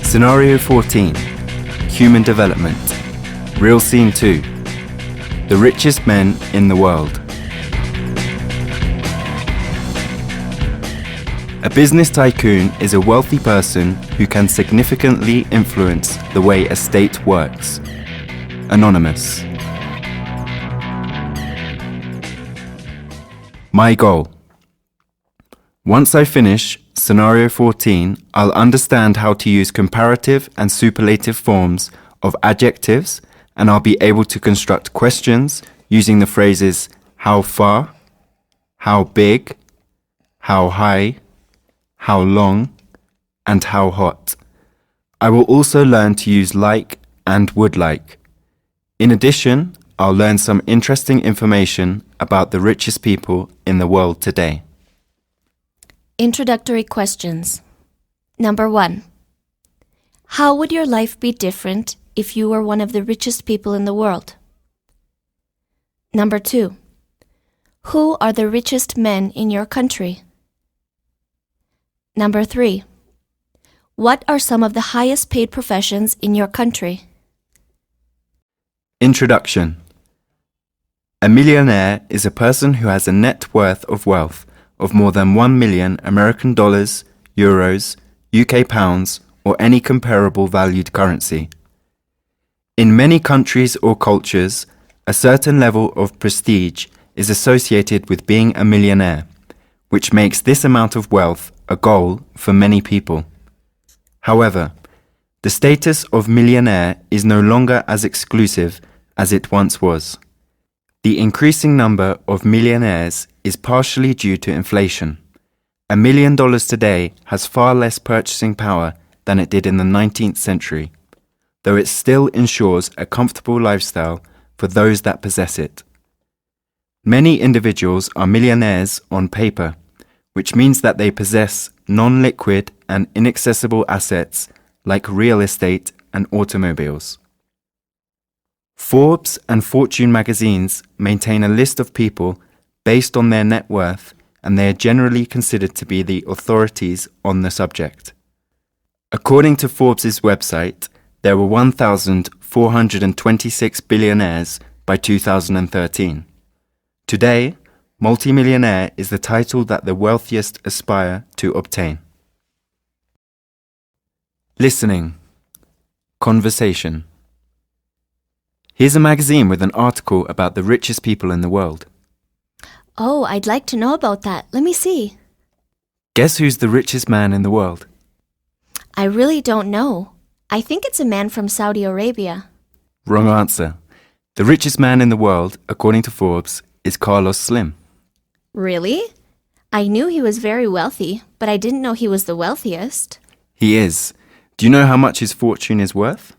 Scenario 14. Human Development. Real Scene 2. The richest men in the world. A business tycoon is a wealthy person who can significantly influence the way a state works. Anonymous. My goal. Once I finish Scenario 14, I'll understand how to use comparative and superlative forms of adjectives, and I'll be able to construct questions using the phrases how far, how big, how high, how long, and how hot. I will also learn to use like and would like. In addition, I'll learn some interesting information about the richest people in the world today. Introductory questions. Number 1. How would your life be different if you were one of the richest people in the world? Number 2. Who are the richest men in your country? Number 3. What are some of the highest paid professions in your country? Introduction. A millionaire is a person who has a net worth of wealth of more than 1 million American dollars, euros, UK pounds, or any comparable valued currency. In many countries or cultures, a certain level of prestige is associated with being a millionaire, which makes this amount of wealth a goal for many people. However, the status of millionaire is no longer as exclusive as it once was. The increasing number of millionaires is partially due to inflation. $1 million today has far less purchasing power than it did in the 19th century, though it still ensures a comfortable lifestyle for those that possess it. Many individuals are millionaires on paper, which means that they possess non-liquid and inaccessible assets like real estate and automobiles. Forbes and Fortune magazines maintain a list of people based on their net worth, and they are generally considered to be the authorities on the subject. According to Forbes' website, there were 1,426 billionaires by 2013. Today, multimillionaire is the title that the wealthiest aspire to obtain. Listening. Conversation. Here's a magazine with an article about the richest people in the world. Oh, I'd like to know about that. Let me see. Guess who's the richest man in the world? I really don't know. I think it's a man from Saudi Arabia. Wrong answer. The richest man in the world, according to Forbes, is Carlos Slim. Really? I knew he was very wealthy, but I didn't know he was the wealthiest. He is. Do you know how much his fortune is worth?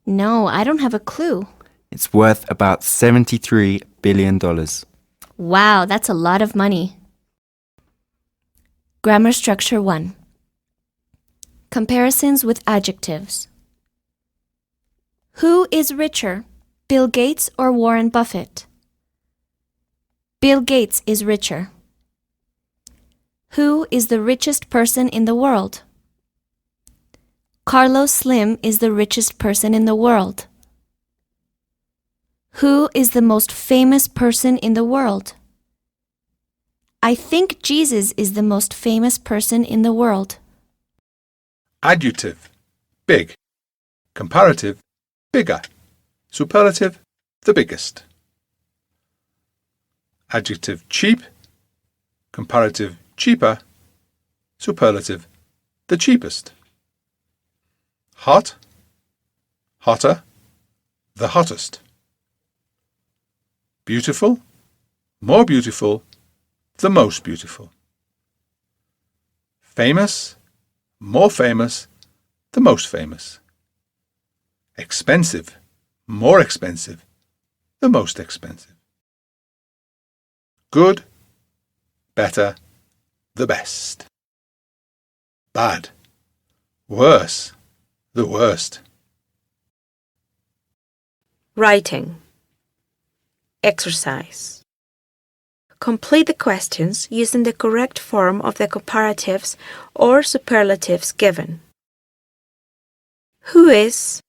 No, I don't have a clue. It's worth about $73 billion. Wow, that's a lot of money. Grammar structure 1. Comparisons with adjectives. Who is richer, Bill Gates or Warren Buffett? Bill Gates is richer. Who is the richest person in the world? Carlos Slim is the richest person in the world. Who is the most famous person in the world? I think Jesus is the most famous person in the world. Adjective, big. Comparative, bigger. Superlative, the biggest. Adjective, cheap. Comparative, cheaper. Superlative, the cheapest. Hot, hotter, the hottest. Beautiful, more beautiful, the most beautiful. Famous, more famous, the most famous. Expensive, more expensive, the most expensive. Good, better, the best. Bad, worse, the worst. Writing. Exercise. Complete the questions using the correct form of the comparatives or superlatives given. Who is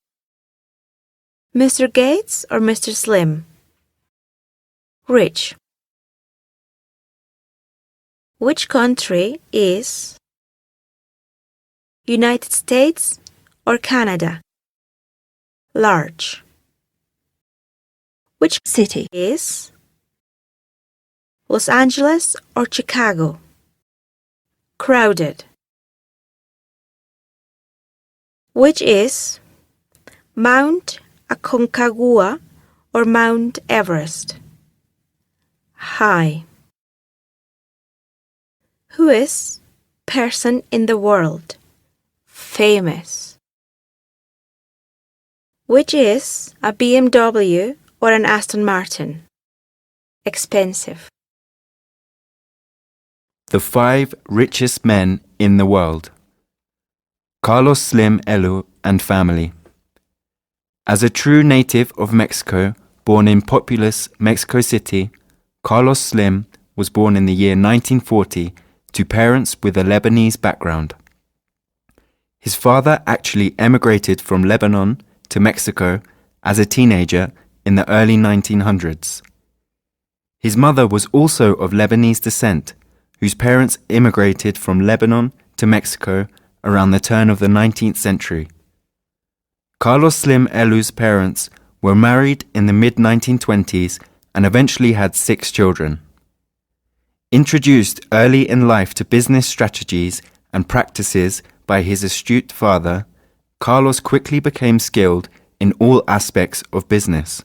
Mr. Gates or Mr. Slim? Rich. Which country is United States or Canada? Large. Which city is Los Angeles or Chicago? Crowded. Which is Mount Aconcagua or Mount Everest? High. Who is person in the world? Famous. Which is a BMW or an Aston Martin? Expensive. The 5 richest men in the world. Carlos Slim Elu and family. As a true native of Mexico, born in populous Mexico City, Carlos Slim was born in the year 1940 to parents with a Lebanese background. His father actually emigrated from Lebanon to Mexico as a teenager in the early 1900s. His mother was also of Lebanese descent, whose parents immigrated from Lebanon to Mexico around the turn of the 19th century. Carlos Slim Elu's parents were married in the mid-1920s and eventually had 6 children. Introduced early in life to business strategies and practices by his astute father, Carlos quickly became skilled in all aspects of business.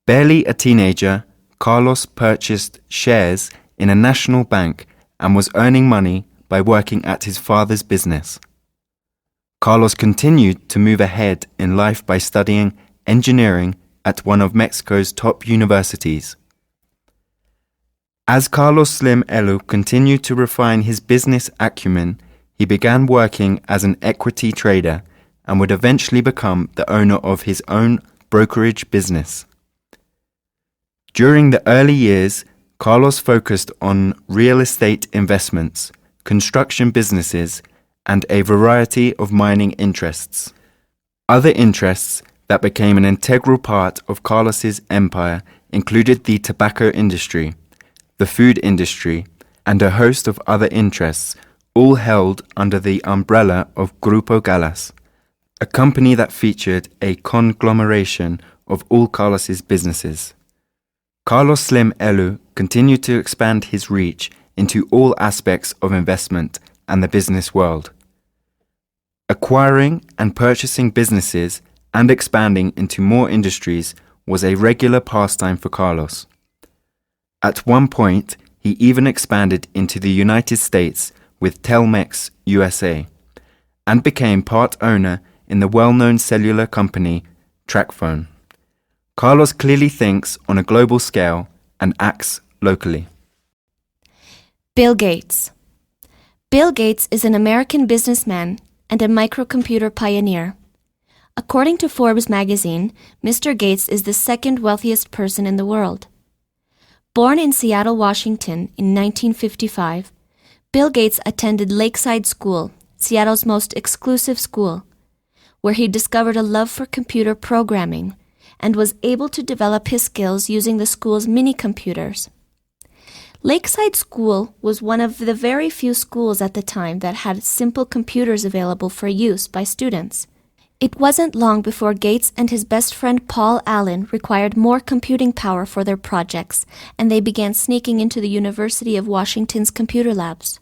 Barely a teenager, Carlos purchased shares in a national bank and was earning money by working at his father's business. Carlos continued to move ahead in life by studying engineering at one of Mexico's top universities. As Carlos Slim Elu continued to refine his business acumen, he began working as an equity trader and would eventually become the owner of his own brokerage business. During the early years, Carlos focused on real estate investments, construction businesses, and a variety of mining interests. Other interests that became an integral part of Carlos's empire included the tobacco industry, the food industry, and a host of other interests, all held under the umbrella of Grupo Galas, a company that featured a conglomeration of all Carlos's businesses. Carlos Slim Elu continued to expand his reach into all aspects of investment and the business world. Acquiring and purchasing businesses and expanding into more industries was a regular pastime for Carlos. At one point, he even expanded into the United States with Telmex USA and became part owner in the well-known cellular company TracFone. Carlos clearly thinks on a global scale and acts locally. Bill Gates. Bill Gates is an American businessman and a microcomputer pioneer. According to Forbes magazine, Mr. Gates is the second wealthiest person in the world. Born in Seattle, Washington in 1955, Bill Gates attended Lakeside School, Seattle's most exclusive school, where he discovered a love for computer programming and was able to develop his skills using the school's mini-computers. Lakeside School was one of the very few schools at the time that had simple computers available for use by students. It wasn't long before Gates and his best friend Paul Allen required more computing power for their projects, and they began sneaking into the University of Washington's computer labs.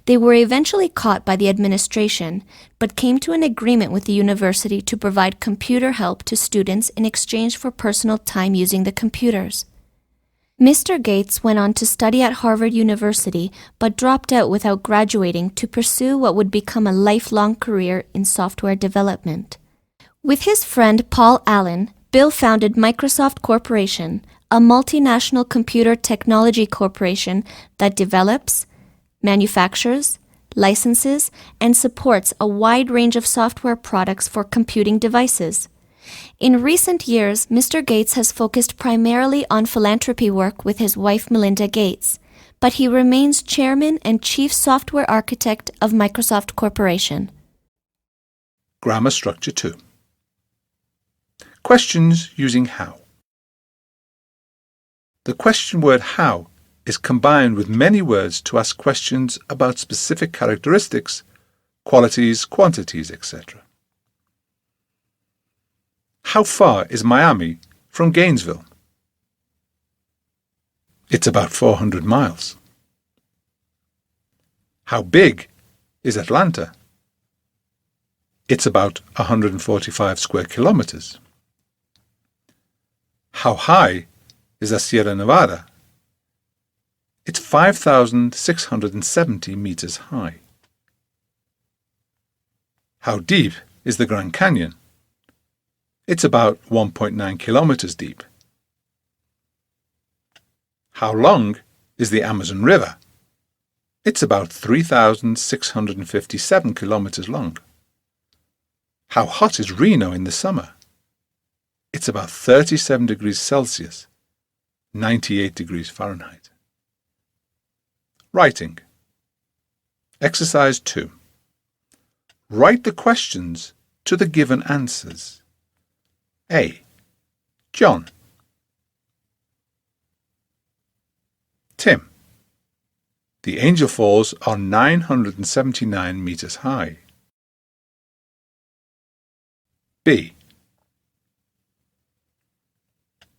They were eventually caught by the administration, but came to an agreement with the university to provide computer help to students in exchange for personal time using the computers. Mr. Gates went on to study at Harvard University, but dropped out without graduating to pursue what would become a lifelong career in software development. With his friend Paul Allen, Bill founded Microsoft Corporation, a multinational computer technology corporation that develops, manufactures, licenses, and supports a wide range of software products for computing devices. In recent years, Mr. Gates has focused primarily on philanthropy work with his wife Melinda Gates, but he remains chairman and chief software architect of Microsoft Corporation. Grammar Structure 2. Questions using how. The question word how is combined with many words to ask questions about specific characteristics, qualities, quantities, etc. How far is Miami from Gainesville? It's about 400 miles. How big is Atlanta? It's about 145 square kilometers. How high is the Sierra Nevada? It's 5,670 meters high. How deep is the Grand Canyon? It's about 1.9 kilometers deep. How long is the Amazon River? It's about 3,657 kilometers long. How hot is Reno in the summer? It's about 37 degrees Celsius, 98 degrees Fahrenheit. Writing. Exercise 2. Write the questions to the given answers. A. John. Tim. The Angel Falls are 979 meters high. B.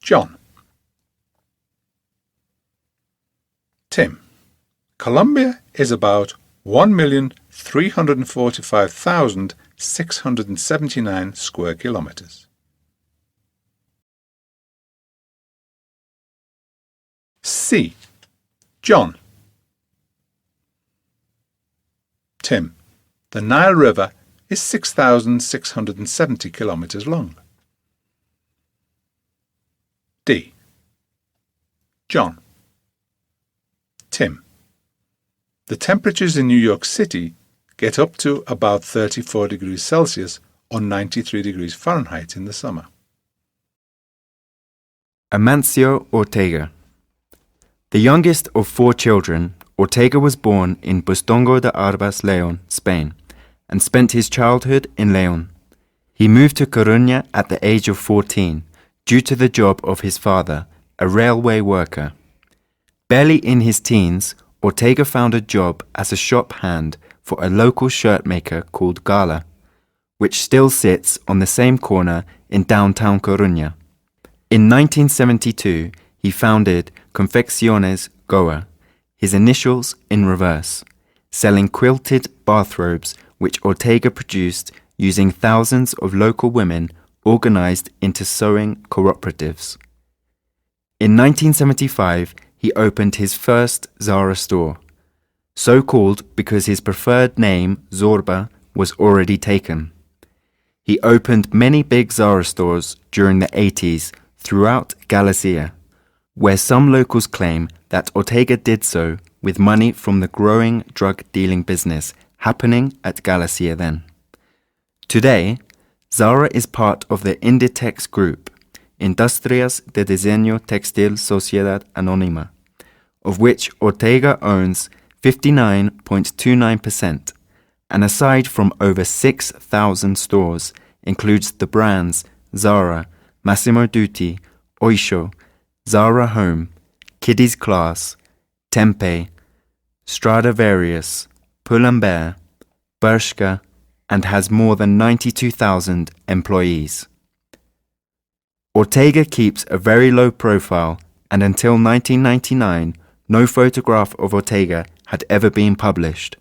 John. Tim. Colombia is about 1,345,679 square kilometers. C. John. Tim. The Nile River is 6,670 kilometers long. D. John. Tim. The temperatures in New York City get up to about 34 degrees Celsius or 93 degrees Fahrenheit in the summer. Amancio Ortega. The youngest of 4 children, Ortega was born in Bustongo de Arbas, León, Spain, and spent his childhood in León. He moved to Coruña at the age of 14 due to the job of his father, a railway worker. Barely in his teens, Ortega found a job as a shop hand for a local shirt maker called Gala, which still sits on the same corner in downtown Coruña. In 1972, he founded Confecciones Goa, his initials in reverse, selling quilted bathrobes which Ortega produced using thousands of local women organized into sewing cooperatives. In 1975, he opened his first Zara store, so called because his preferred name, Zorba, was already taken. He opened many big Zara stores during the 80s throughout Galicia, where some locals claim that Ortega did so with money from the growing drug-dealing business happening at Galicia then. Today, Zara is part of the Inditex Group, Industrias de Diseño Textil Sociedad Anónima, of which Ortega owns 59.29%, and aside from over 6,000 stores, includes the brands Zara, Massimo Dutti, Oysho, Zara Home, Kiddies Class, Tempe, Stradivarius, Pull&Bear, Bershka, and has more than 92,000 employees. Ortega keeps a very low profile, and until 1999, no photograph of Ortega had ever been published.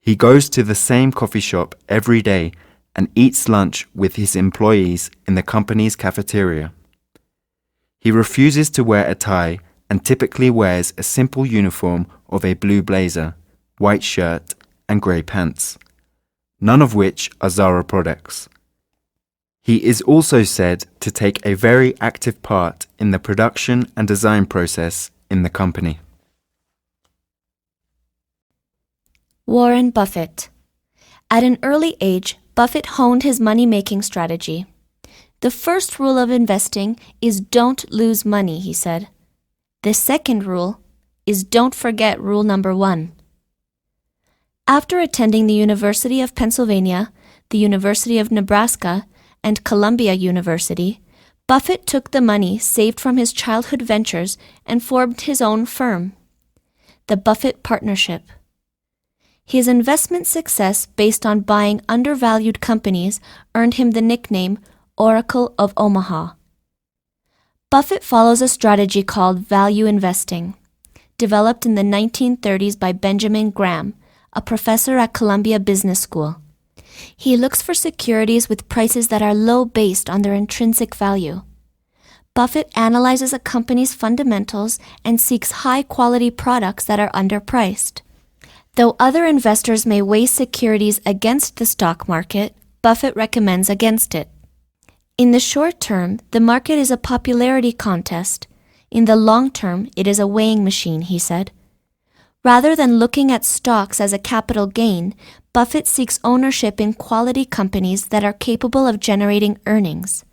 He goes to the same coffee shop every day and eats lunch with his employees in the company's cafeteria. He refuses to wear a tie and typically wears a simple uniform of a blue blazer, white shirt, and grey pants, none of which are Zara products. He is also said to take a very active part in the production and design process in the company. Warren Buffett. At an early age, Buffett honed his money-making strategy. The first rule of investing is don't lose money, he said. The second rule is don't forget rule number 1. After attending the University of Pennsylvania, the University of Nebraska, and Columbia University, Buffett took the money saved from his childhood ventures and formed his own firm, the Buffett Partnership. His investment success based on buying undervalued companies earned him the nickname Oracle of Omaha. Buffett follows a strategy called value investing, developed in the 1930s by Benjamin Graham, a professor at Columbia Business School. He looks for securities with prices that are low based on their intrinsic value. Buffett analyzes a company's fundamentals and seeks high-quality products that are underpriced. Though other investors may weigh securities against the stock market, Buffett recommends against it. In the short term, the market is a popularity contest. In the long term, it is a weighing machine, he said. Rather than looking at stocks as a capital gain, Buffett seeks ownership in quality companies that are capable of generating earnings.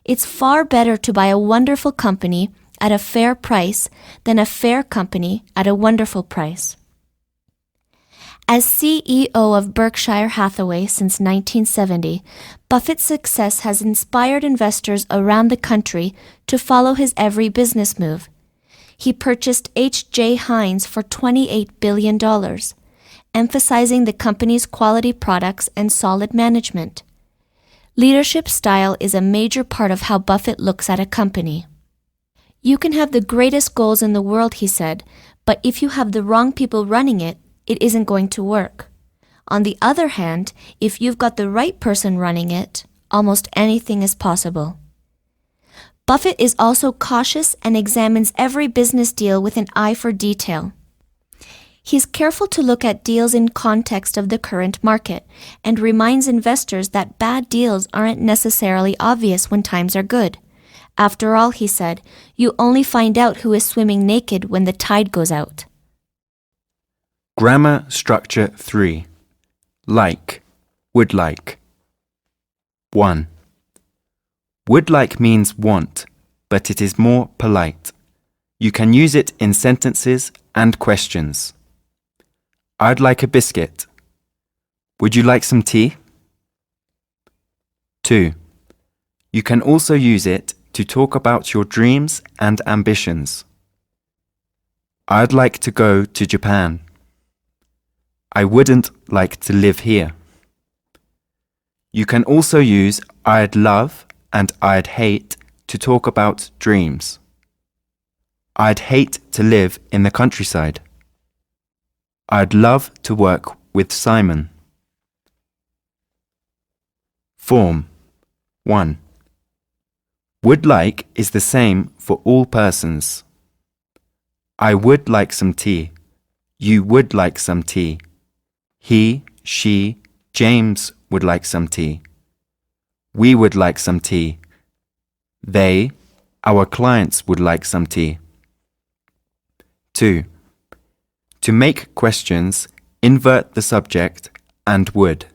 It's far better to buy a wonderful company at a fair price than a fair company at a wonderful price. As CEO of Berkshire Hathaway since 1970, Buffett's success has inspired investors around the country to follow his every business move. He purchased H.J. Heinz for $28 billion, emphasizing the company's quality products and solid management. Leadership style is a major part of how Buffett looks at a company. You can have the greatest goals in the world, he said, but if you have the wrong people running it, it isn't going to work. On the other hand, if you've got the right person running it, almost anything is possible. Buffett is also cautious and examines every business deal with an eye for detail. He's careful to look at deals in context of the current market and reminds investors that bad deals aren't necessarily obvious when times are good. After all, he said, you only find out who is swimming naked when the tide goes out. Grammar Structure 3. Like, would like. 1. Would like means want, but it is more polite. You can use it in sentences and questions. I'd like a biscuit. Would you like some tea? 2. You can also use it to talk about your dreams and ambitions. I'd like to go to Japan. I wouldn't like to live here. You can also use I'd love and I'd hate to talk about dreams. I'd hate to live in the countryside. I'd love to work with Simon. Form 1. Would like is the same for all persons. I would like some tea. You would like some tea. He, she, James would like some tea. We would like some tea. They, our clients would like some tea. 2. To make questions, invert the subject and would.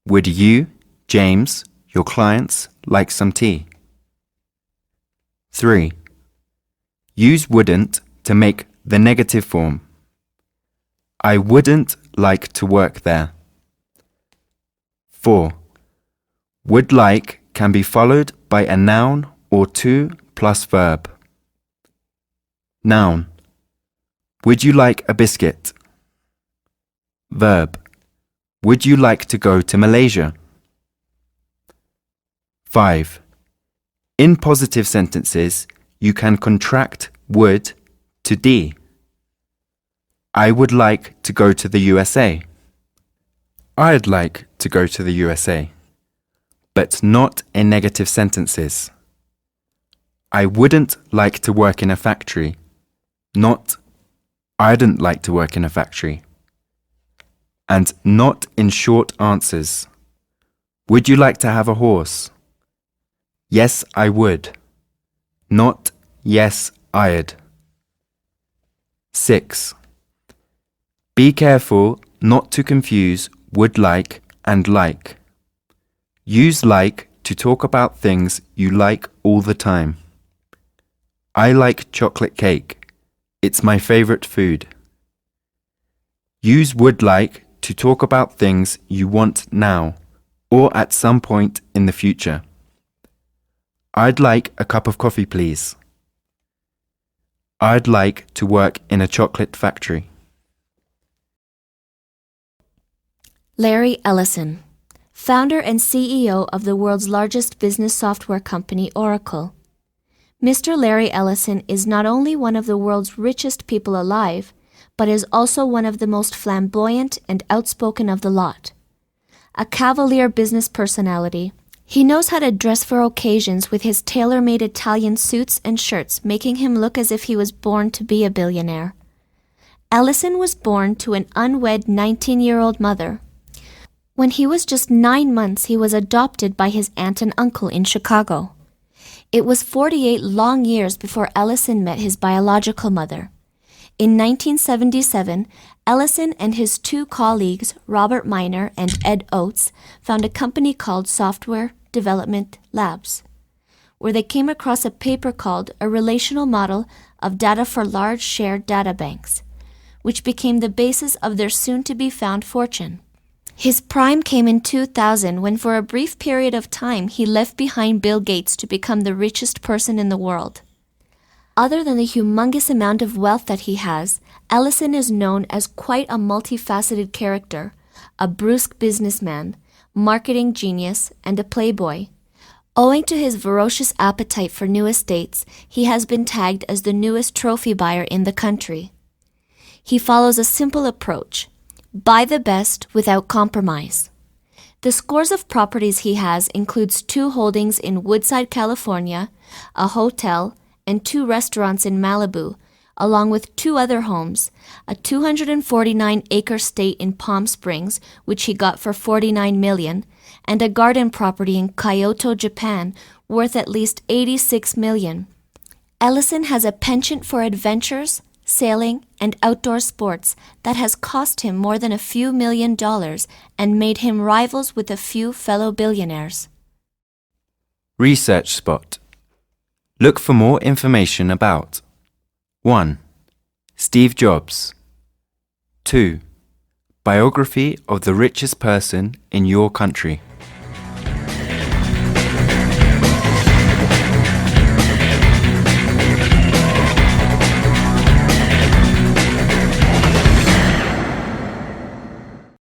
Would you, James, your clients, like some tea? 3. Use wouldn't to make the negative form. I wouldn't like to work there. 4. Would like can be followed by a noun or two plus verb. Noun. Would you like a biscuit? Verb. Would you like to go to Malaysia? 5. In positive sentences, you can contract would to D. I would like to go to the USA. I'd like to go to the USA, but not in negative sentences. I wouldn't like to work in a factory, not I didn't like to work in a factory. And not in short answers. Would you like to have a horse? Yes, I would. Not yes, I'd. 6. Be careful not to confuse would like and like. Use like to talk about things you like all the time. I like chocolate cake. It's my favorite food. Use would like to talk about things you want now or at some point in the future. I'd like a cup of coffee, please. I'd like to work in a chocolate factory. Larry Ellison, founder and CEO of the world's largest business software company, Oracle. Mr. Larry Ellison is not only one of the world's richest people alive, but is also one of the most flamboyant and outspoken of the lot. A cavalier business personality, he knows how to dress for occasions with his tailor-made Italian suits and shirts, making him look as if he was born to be a billionaire. Ellison was born to an unwed 19-year-old mother. When he was just 9 months, he was adopted by his aunt and uncle in Chicago. It was 48 long years before Ellison met his biological mother. In 1977, Ellison and his two colleagues, Robert Miner and Ed Oates, found a company called Software Development Labs, where they came across a paper called A Relational Model of Data for Large Shared Data Banks, which became the basis of their soon-to-be-found fortune. His prime came in 2000 when for a brief period of time he left behind Bill Gates to become the richest person in the world. Other than the humongous amount of wealth that he has, Ellison is known as quite a multifaceted character, a brusque businessman, marketing genius, and a playboy. Owing to his ferocious appetite for new estates, he has been tagged as the newest trophy buyer in the country. He follows a simple approach: buy the best without compromise. The scores of properties he has includes 2 holdings in Woodside, California, a hotel, and 2 restaurants in Malibu, along with 2 other homes, a 249-acre estate in Palm Springs, which he got for $49 million, and a garden property in Kyoto, Japan, worth at least $86 million. Ellison has a penchant for adventures, sailing, and outdoor sports that has cost him more than a few $1 million and made him rivals with a few fellow billionaires. Research Spot. Look for more information about 1. Steve Jobs. 2. Biography of the richest person in your country.